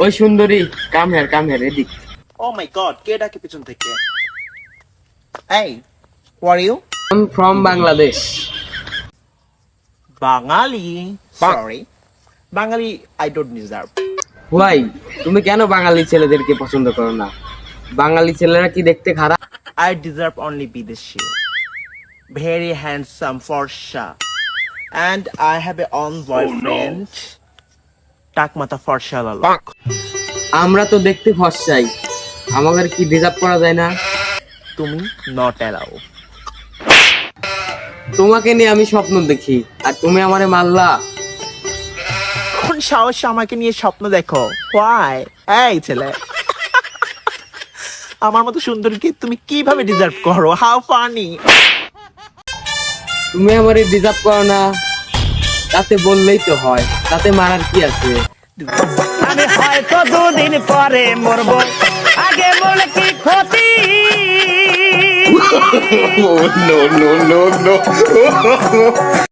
ওই সুন্দরী, come here এদিক। ও মাই গড, কে ডাকে পিছন থেকে? এই, who are you? I am from Bangladesh. বাঙালি? সরি, বাঙালি আই ডোন্ট ডিজার্ভ। ওয়াই, তুমি কেন বাঙালি ছেলেদেরকে পছন্দ করো না? বাঙালি ছেলেরা কি দেখতে খারাপ? I deserve only বিদেশি, very handsome ফর্সা, and I have a own boyfriend, টাক মাথা ফর্সা লাল। আমরা তো দেখতে ফর্সাই, আমাদের কি ডিজার্ভ করা যায় না? তুমি নট অ্যালাউ। তোমাকে নিয়ে আমি স্বপ্ন দেখি, আর তুমি আমারে মারলা। কোন সাহস আমাকে নিয়ে স্বপ্ন দেখো? Why? এই ছেলে, আমার মতো সুন্দরীকে তুমি কিভাবে ডিজার্ভ করো? How funny! তুমি আমারে ডিজার্ভ করো না, তাতে বললেই তো হয়, তাতে মারার কি আছে? আমি হয়তো দুদিন পরে মরবো, আগে বলে কি ক্ষতি? No, no, no, no, no.